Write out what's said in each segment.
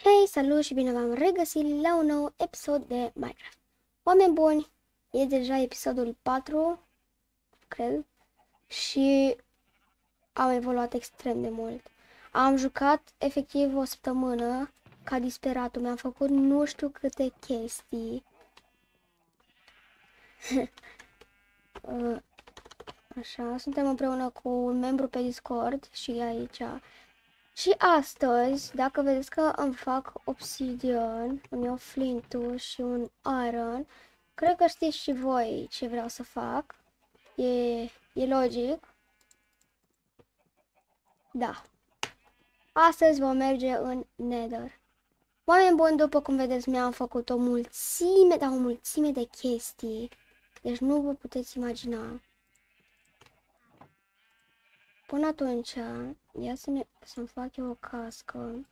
Hei, salut și bine v-am regăsit la un nou episod de Minecraft. Oameni buni, e deja episodul 4, cred, și am evoluat extrem de mult. Am jucat efectiv o săptămână ca disperatul, mi-am făcut nu știu câte chestii. Așa, suntem împreună cu un membru pe Discord și aici. Și astăzi, dacă vedeți că îmi fac obsidian, îmi iau flintul și un iron, cred că știți și voi ce vreau să fac. E logic. Da. Astăzi vom merge în Nether. Oameni buni, după cum vedeți, mi-am făcut o mulțime, dar o mulțime de chestii. Deci nu vă puteți imagina. Până atunci, ia să-mi fac eu o cască.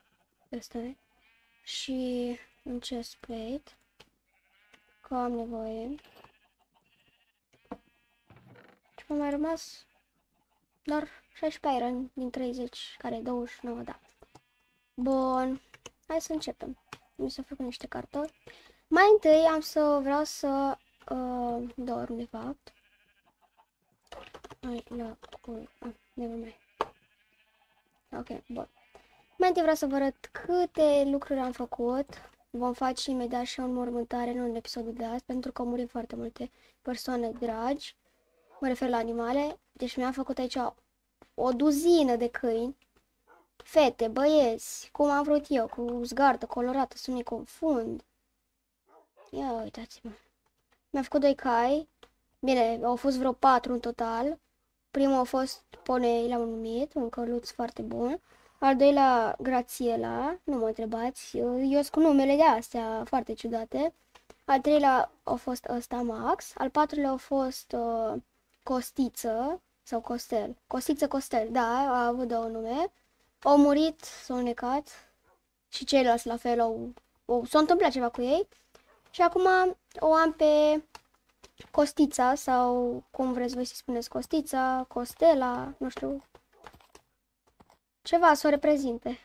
Asta e. Și un chestplate. Că am nevoie. Și m-a mai rămas doar 16 iron din 30, care e 29, da. Bun. Hai să începem. Mi s-au făcut niște cartofi. Mai întâi vreau să dorm, de fapt. Hai, la nevermind. Ok, bun. Mai întâi vreau să vă arăt câte lucruri am făcut. Vom face imediat și o înmormântare, nu în episodul de azi, pentru că au murit foarte multe persoane dragi. Mă refer la animale. Deci mi-am făcut aici o duzină de câini. Fete, băieți, cum am vrut eu, cu zgardă colorată, să nu-i confund. Ia uitați-mă. Mi-am făcut 2 cai. Bine, au fost vreo 4 în total. Primul a fost Ponei, l-am numit, un căluț foarte bun. Al doilea, Grațiela, nu mă întrebați, eu sunt cu numele de astea foarte ciudate. Al treilea a fost ăsta, Max. Al patrulea a fost Costiță sau Costel. Costiță Costel, da, a avut două nume. Au murit, s-au necat și ceilalți la fel s-a întâmplat ceva cu ei. Și acum o am pe Costița sau cum vreți voi să spuneți, Costița, Costela, nu știu. Ceva să o reprezinte.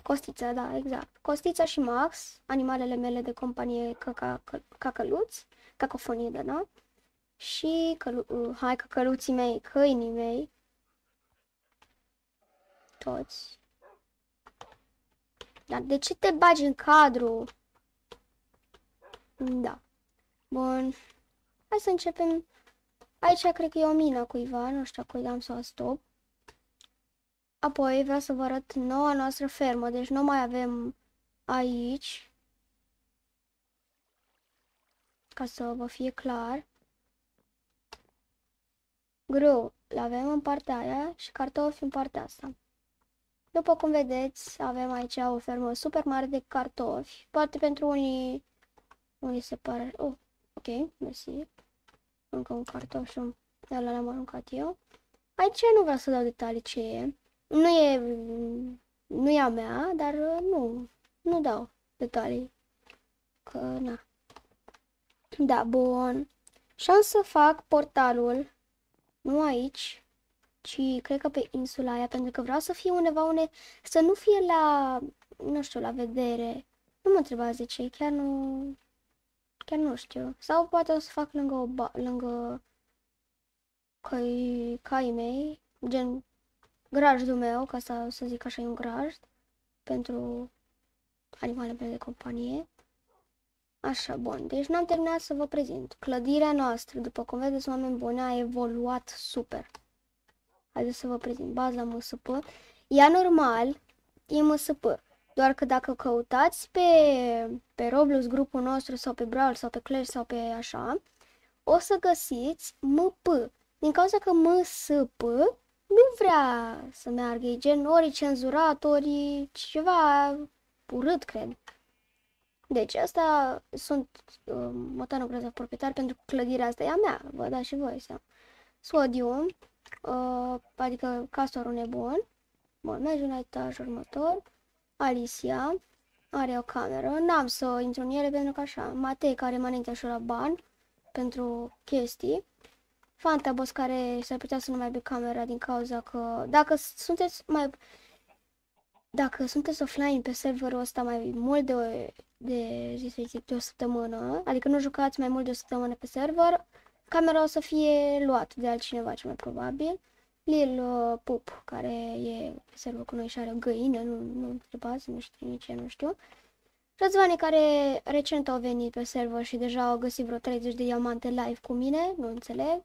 Costița, da, exact. Costița și Max, animalele mele de companie cacăluți, cacofonie, da? Și căcăluții mei, câinii mei, toți. Dar de ce te bagi în cadru? Da. Bun. Hai să începem. Aici cred că e o mină cuiva, nu știu cui am să o stop. Apoi vreau să vă arăt noua noastră fermă, deci nu mai avem aici. Ca să vă fie clar. Grâu le avem în partea aia și cartofi în partea asta. După cum vedeți, avem aici o fermă super mare de cartofi. Poate pentru unii se pare... Oh, ok, mersi. Încă un cartof și ăla l-am aruncat eu. Aici nu vreau să dau detalii ce e. Nu e a mea, dar nu dau detalii. Că, na. Da, bun. Și am să fac portalul, nu aici, ci cred că pe insula aia, pentru că vreau să fie undeva unde să nu fie la, nu știu, la vedere. Nu mă întrebați de ce, chiar nu știu. Sau poate o să fac lângă caii mei, gen grajdul meu, ca să zic așa, e un grajd pentru animalele mele de companie. Așa, bun. Deci n-am terminat să vă prezint. Clădirea noastră, după cum vedeți, oameni buni, a evoluat super. Haideți să vă prezint baza MSP. Ea normal e MSP. Doar că dacă căutați pe Roblox grupul nostru sau pe Brawl sau pe Clash sau pe așa, o să găsiți MP. Din cauza că MSP nu vrea să meargă, e gen ori cenzurat, ori ceva urât, cred. Deci asta sunt motanogreza proprietar pentru că clădirea asta e a mea, vă dați și voi seama. Sodium, adică castorul nebun. Bun, mergem la etajul următor. Alicia are o cameră, n-am să intru în ele pentru că așa. Matei care mănâncă așa la bani pentru chestii. Fantabos care s-ar putea să nu mai aibă camera din cauza că dacă sunteți mai... dacă sunteți offline pe serverul ăsta mai mult de o săptămână, adică nu jucați mai mult de o săptămână pe server, camera o să fie luată de altcineva, cel mai probabil. Lil Pup, care e pe server cu noi și are o găină, nu întrebați, nu știu nici eu, nu știu. Răzvanii care recent au venit pe server și deja au găsit vreo 30 de diamante live cu mine, nu înțeleg.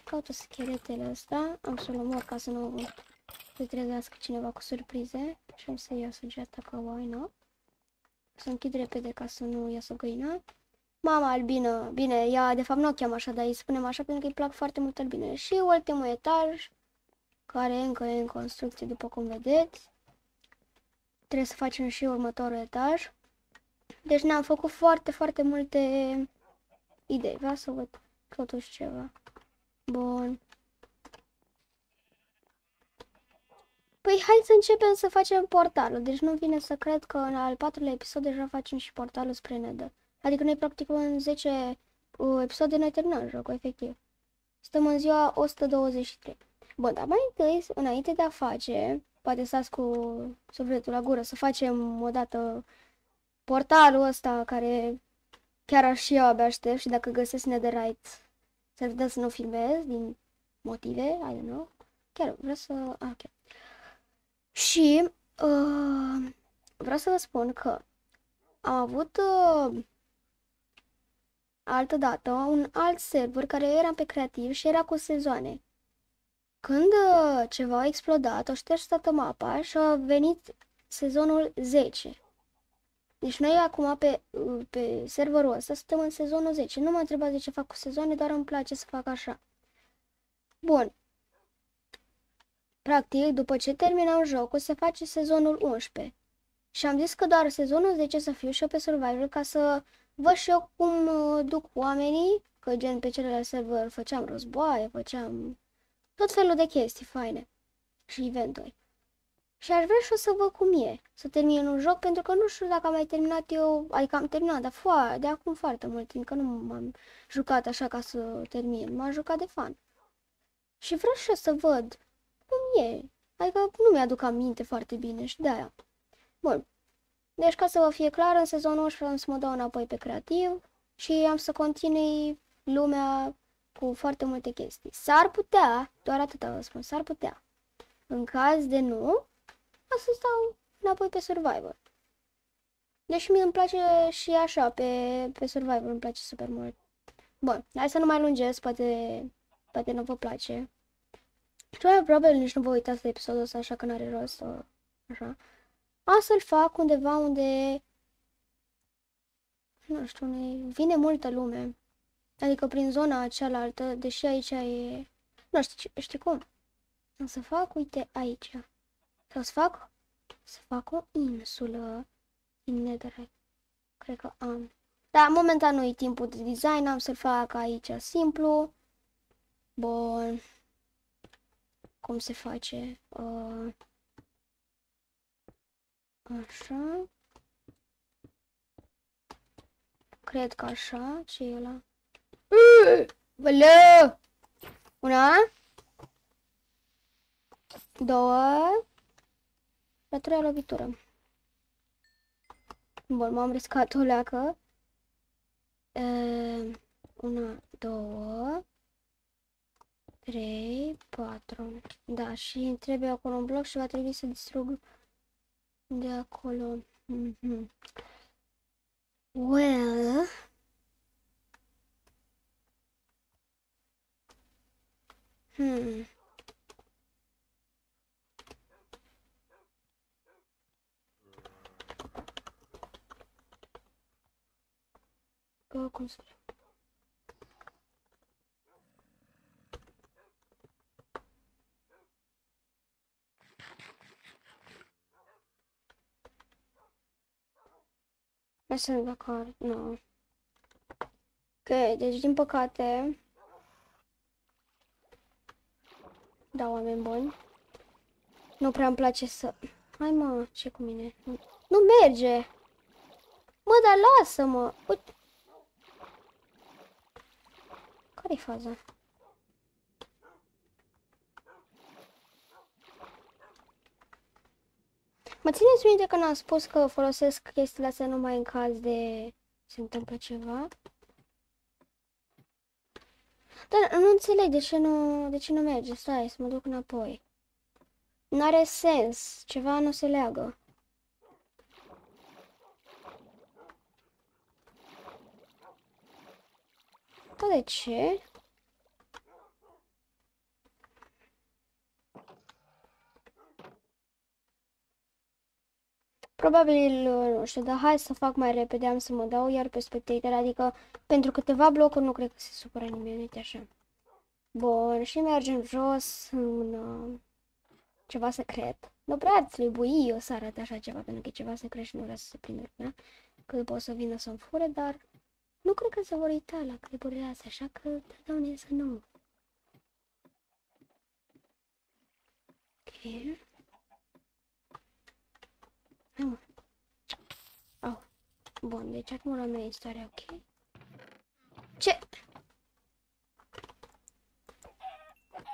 Caută scheletele ăsta, am să-l omor ca să nu se trezească cineva cu surprize. Și am să iau săgeata ca why not. Să închid repede ca să nu iasă găina. Mama albină, bine, ea de fapt nu o cheamă așa, dar îi spunem așa pentru că îi plac foarte mult albinele. Și ultimul etaj, care încă e în construcție după cum vedeți. Trebuie să facem și următorul etaj. Deci ne-am făcut foarte multe idei. Vreau să văd totuși ceva. Bun. Păi hai să începem să facem portalul. Deci nu vine să cred că în al 4-lea episod deja facem și portalul spre Nether. Adică noi practic în 10 episoade noi terminăm jocul, efectiv. Stăm în ziua 123. Bun, dar mai întâi, înainte de a face, poate stați cu sufletul la gură, să facem odată portalul ăsta care chiar și eu abia aștept și dacă găsesc Netherite s-ar putea să nu filmez din motive, I don't know. Chiar vreau să... ok. Și vreau să vă spun că am avut altă dată un alt server care era pe creativ și era cu sezoane. Când ceva a explodat, au șters toată mapa și a venit sezonul 10. Deci noi acum pe serverul ăsta suntem în sezonul 10. Nu mă întrebați de ce fac cu sezoane, doar îmi place să fac așa. Bun. Practic, după ce terminăm jocul, se face sezonul 11. Și am zis că doar sezonul 10 să fiu și eu pe Survivor ca să văd și eu cum duc oamenii, că gen pe celălalt server făceam războaie, făceam tot felul de chestii faine și eventuri. Și aș vrea și o să văd cum e, să termin un joc, pentru că nu știu dacă am mai terminat eu, adică am terminat, dar de acum foarte mult timp, că nu m-am jucat așa ca să termin, m-am jucat de fan. Și vreau și eu să văd cum e, adică nu mi-aduc aminte foarte bine și de-aia. Bun, deci ca să vă fie clar, în sezonul 11 am să mă dau înapoi pe creativ și am să continui lumea cu foarte multe chestii. S-ar putea, doar atâta vă spun, s-ar putea. În caz de nu, o să stau înapoi pe Survivor. Deși mie îmi place și așa, pe Survivor îmi place super mult. Bun, hai să nu mai lungesc, poate nu vă place. Și probabil nici nu vă uitați de episodul ăsta, așa că n-are rost sau așa. O să-l fac undeva unde, nu știu, unde vine multă lume. Adică prin zona cealaltă, deși aici e... Nu știi cum? O să fac, uite, aici. Sau să fac o insulă din Netherite. Cred că am. Dar momentan nu e timpul de design, am să-l fac aici simplu. Bun. Cum se face? Așa. Cred că așa. Ce e ăla? Bălă! Una. Două. La treia lovitură. Bun, m-am riscat o leacă. Una, două. 3, 4. Da, și îmi trebuie acolo un bloc și va trebui să distrug de acolo. Well... Cum să... Nu sunt de acord, nu. Ok, deci din păcate... Da, oameni buni. Nu prea îmi place să... Hai mă, ce cu mine? Nu merge! Mă, dar lasă-mă! Uite. Care-i faza? Mă țineți minte că n-am spus că folosesc chestiile astea numai în caz de se întâmplă ceva? Dar nu înțeleg de ce nu merge. Stai, să mă duc înapoi. N-are sens. Ceva nu se leagă. Da, de ce? Probabil, nu știu, dar hai să fac mai repede, am să mă dau iar pe spectator, adică pentru câteva blocuri nu cred că se supără nimeni, uite așa. Bun, și mergem jos în ceva secret. Nu prea ar trebui eu să arăt așa ceva, pentru că e ceva secret și nu vrea să se prindă, da? Că după o să vină să-mi fure, dar nu cred că se vor uita la clipurile astea, așa că te dau să nu. Ok. Hai mă. Oh. Bun, deci acum la mea istoria, ok? Ce?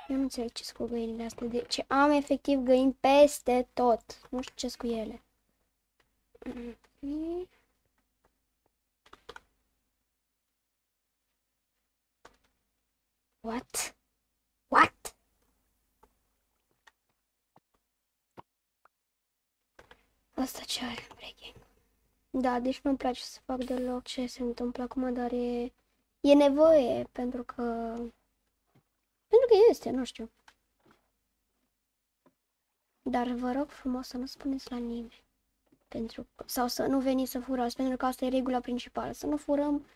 Eu nu înțeleg ce cu găinile astea, de ce am efectiv găini peste tot. Nu știu ce cu ele. What? What? Asta ce are breaking? Da, deci nu-mi place să fac deloc ce se întâmplă acum, dar e nevoie pentru că este, nu știu. Dar vă rog frumos să nu spuneți la nimeni. Sau să nu veniți să furați, pentru că asta e regula principală. Să nu furăm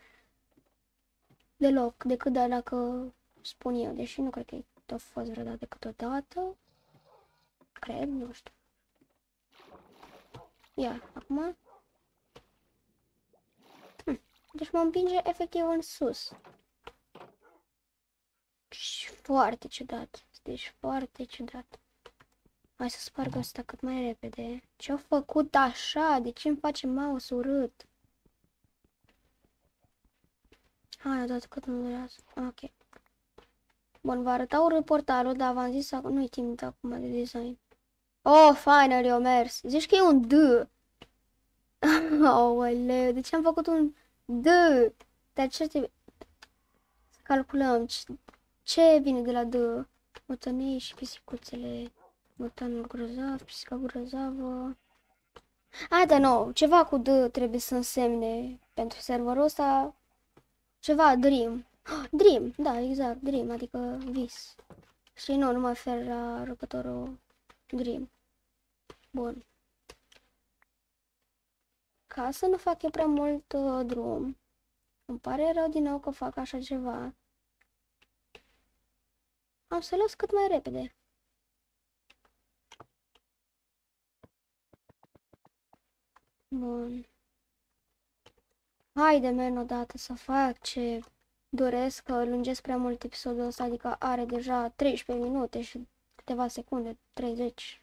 deloc, decât dacă spun eu. Deși nu cred că a fost vreodată decât o dată. Cred, nu știu. Ia, acum. Deci mă împinge efectiv în sus. Și foarte ciudat. Deci foarte ciudat. Hai să sparg asta cât mai repede. Ce-a făcut așa? De ce îmi face mouse urât? Hai, odată cât nu durează. Ok. Bun, vă arăta urât portalul, dar v-am zis că nu-i timp acum de design. Oh, finally, o mers. Zici că e un D. Aoleu, de ce am făcut un D? Dar ce trebuie? Să calculăm. Ce vine de la D? Motănei și pisicuțele. Motanul grozav, pisica grozavă. Da, nu, ceva cu D trebuie să însemne pentru serverul ăsta. Ceva, Dream. Dream, da, exact, Dream, adică vis. Și nu mă refer la răpătorul Dream. Bun. Ca să nu fac eu prea mult drum. Îmi pare rău din nou că fac așa ceva. Am să las cât mai repede. Bun. Haide, men, odată să fac ce doresc, că lungesc prea mult episodul ăsta, adică are deja 13 minute și câteva secunde, 30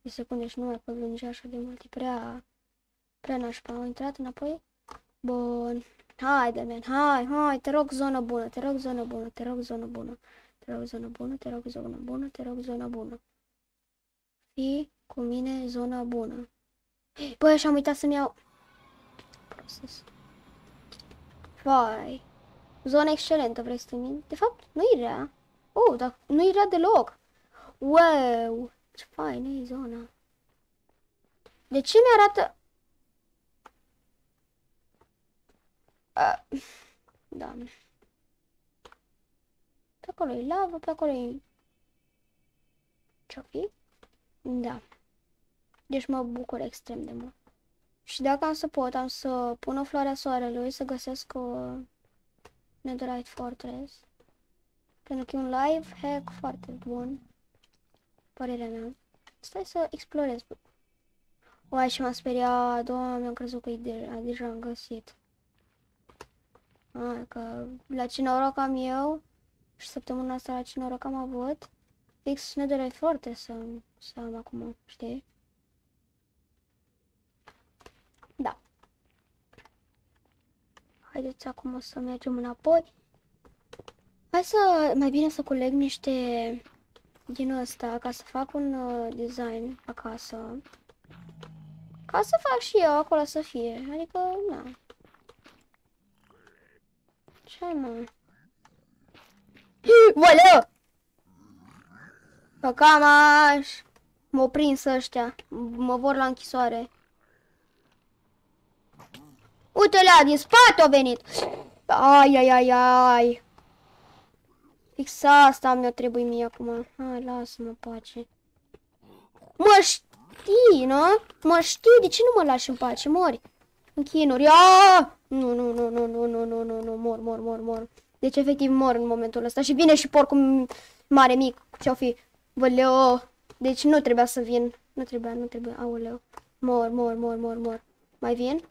de secunde și nu mai pot lungi așa de mult, e prea nașpa. Am intrat înapoi? Bun. Haide, men, hai, te rog zonă bună, te rog zonă bună, te rog zonă bună, te rog zonă bună, te rog zonă bună, te rog zonă bună. Fii cu mine zona bună. Băi, așa am uitat să-mi iau proces. Vai. Zona excelentă, vrei să te mint? De fapt, nu e rea. Dar nu e rea deloc. Wow, ce faină e zona. De ce mi-arată... Doamne. Pe acolo e lavă, pe acolo e... Ce-o fi? Da. Deci mă bucur extrem de mult. Și dacă am să pot, am să pun o floare a soarelui, să găsesc o Netherite Fortress. Pentru că e un live hack foarte bun. Părerea mea. Stai să explorez. Uai, și m-a speriat. Doamne, am crezut că deja am găsit. Că la ce noroc am eu. Și săptămâna asta la ce noroc am avut. Fix Netherite Fortress să am acum, știi? Da. Haideți acum să mergem înapoi. Hai să, mai bine să coleg niște din ăsta ca să fac un design acasă. Ca să fac și eu acolo să fie. Adică, na. Ce mă? Voleu! Căcamaș! M-au prins ăștia. Mă vor la închisoare. Uite-le, din spate au venit. Ai, ai, ai, ai. Fix asta mi-o trebuie mie acum. Hai, lasă-mă pace. Mă știi, nu? Mă știi, de ce nu mă lași în pace? Mori. În chinuri. Nu, nu, nu, nu, nu, nu, nu, nu, nu, mor. Deci efectiv mor în momentul ăsta. Și vine și porcul mare, mic, ce-o fi. Văleo. Deci nu trebuia să vin. Nu trebuia, aoleu. Mor. Mai vin?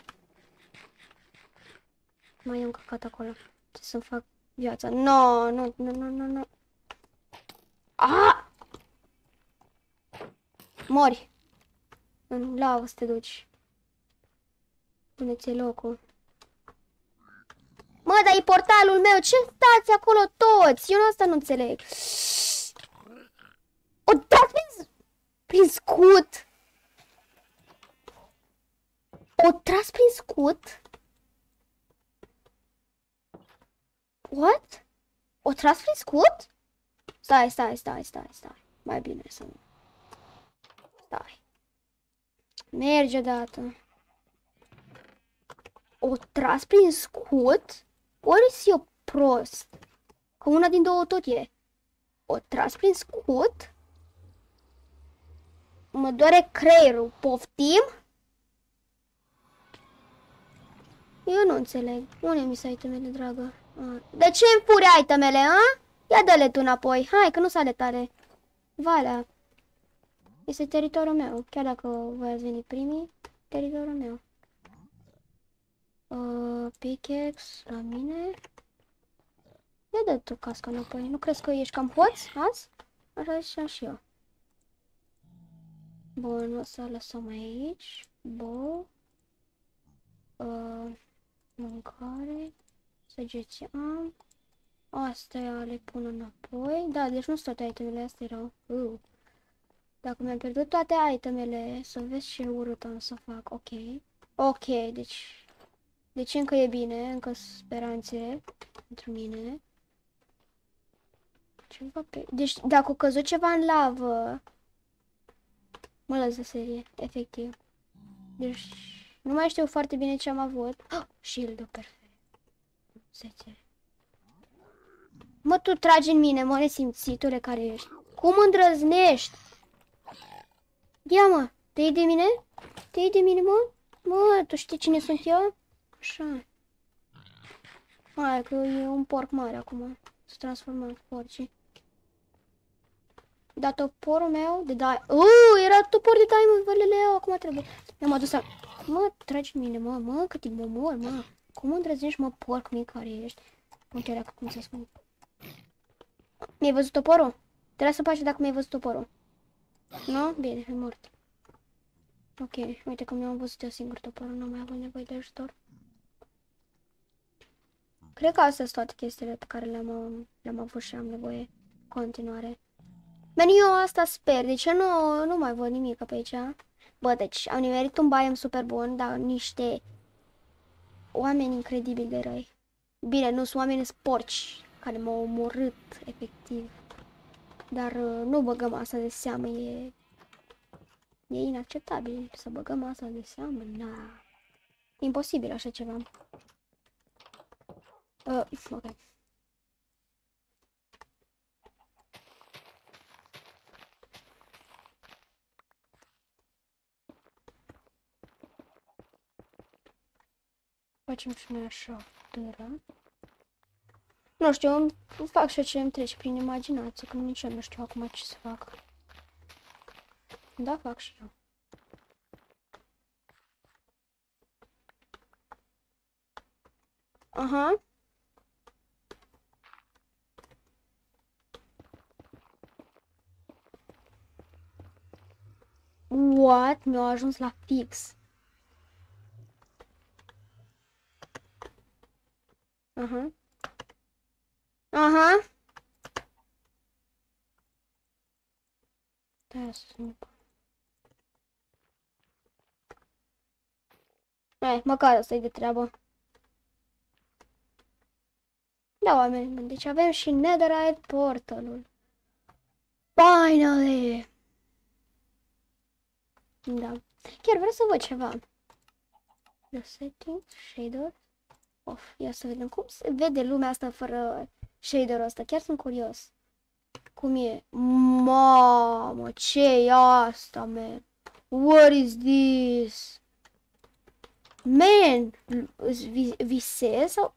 Mai e un căcat acolo. Ce să-mi fac viața? Nu. Mori. În lavă să te duci. Pune-ți locul. Mă, dar e portalul meu. Ce stați acolo toți? Eu asta nu înțeleg. O dat prin scut. O tras prin scut. What? O tras prin scut? Stai. Mai bine să nu. Stai. Merge odată. O tras prin scut? Ori eu prost? Că una din două tot e. O tras prin scut? Mă doare creierul. Poftim? Eu nu înțeleg. Unde mi s-a itemele, dragă? De ce îmi furi itemele, a? Ia dă-le tu înapoi. Hai, că nu s-ale tale. Valea. Este teritoriul meu. Chiar dacă voi ați venit primii, teritoriul meu. Pickaxe la mine. Ia dă tu casca înapoi. Nu crezi că ești cam hoț azi? Așa ziceam și eu. Bun, o să lăsăm aici. Bow. Mâncare. Săgeți am. Astea le pun înapoi. Da, deci nu sunt toate itemele, astea erau. Dacă mi-am pierdut toate itemele, să vezi ce urât am să fac. Ok, deci încă e bine, încă speranțe pentru mine. Ceva pe... Deci dacă a căzut ceva în lavă, mă las de serie, efectiv. Deci nu mai știu foarte bine ce am avut. Shield-ul, perfect. 10. Mă, tu tragi în mine, mă, nesimțitule care ești. Cum îndrăznești? Ia, mă, te iei de mine? Te iei de mine, mă? Mă, tu știi cine sunt eu? Așa. Hai, că e un porc mare acum. S-a transformat în porci. Da, toporul meu de dai... era topor de diamond, văleleu, acum trebuie. Mi-am adus a... Mă, tragi în mine, mă, că te omor, mă. Cum îndrăznești, mă, porc mic care ești? Nu chiar dacă cum să spun. Mi-ai văzut toporul? Te las în pace dacă mi-ai văzut toporul. Nu? Bine, e mort. Ok, uite că mi-am văzut eu singur toporul, nu mai avut nevoie de ajutor. Cred că astea sunt toate chestiile pe care le-am avut și am nevoie continuare. Man, eu asta sper, deci eu nu mai văd nimic pe aici. Bă, deci am nimerit un biome super bun, dar niște oameni incredibil de răi. Bine, nu sunt oameni, sunt porci care m-au omorât, efectiv. Dar nu băgăm asta de seamă, e inacceptabil să băgăm asta de seamă, na. Imposibil așa ceva. Ok. Facem și noi așa tără. Nu știu, fac și eu ce îmi trece prin imaginație, că nici eu nu știu acum ce să fac. Da, fac și eu. Aha. What? Mi-au ajuns la fix. Aha. Aha. Da, sunt. Măcar asta e de treabă. Da, oameni, deci avem și Netherite portalul. Finally! Da. Chiar vreau să văd ceva. The settings, shader, off. Ia să vedem cum se vede lumea asta fără shaderul ăsta. Chiar sunt curios. Cum e? Mamă, ce e asta, man? What is this? Man, visez sau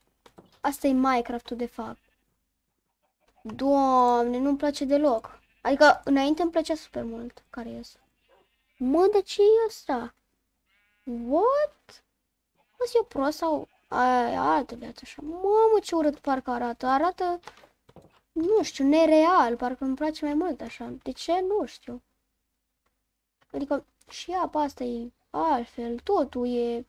asta e Minecraft-ul de fapt? Doamne, nu-mi place deloc. Adică înainte îmi plăcea super mult. Care e asta? Mă, de ce e asta? What? Mă, eu prost sau altă viață așa? Mamă, ce urât parcă arată. Arată, nu știu, nereal. Parcă îmi place mai mult așa. De ce? Nu știu. Adică și apa asta e altfel. Totul e,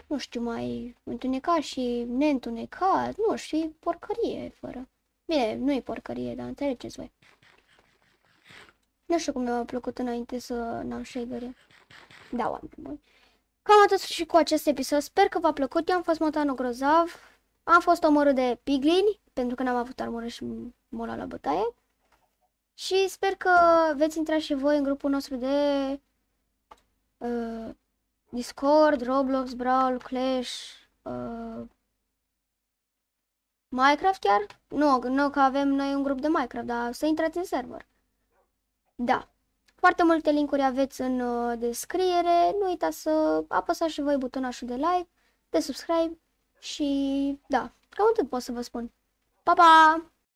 nu știu, mai întunecat și neîntunecat. Nu știu, e porcărie fără. Bine, nu e porcărie, dar înțelegeți voi. Nu știu cum mi-a plăcut înainte să n-am shadere. Da, oameni buni. Cam atât și cu acest episod. Sper că v-a plăcut. Eu am fost Motanu Grozav. Am fost omorât de piglini, pentru că n-am avut armură și mola la bătaie. Și sper că veți intra și voi în grupul nostru de Discord, Roblox, Brawl, Clash, Minecraft chiar? Nu că avem noi un grup de Minecraft, dar să intrați în server. Da. Foarte multe linkuri aveți în descriere. Nu uitați să apăsați și voi butonașul de like, de subscribe și da, cam atât pot să vă spun. Pa, pa!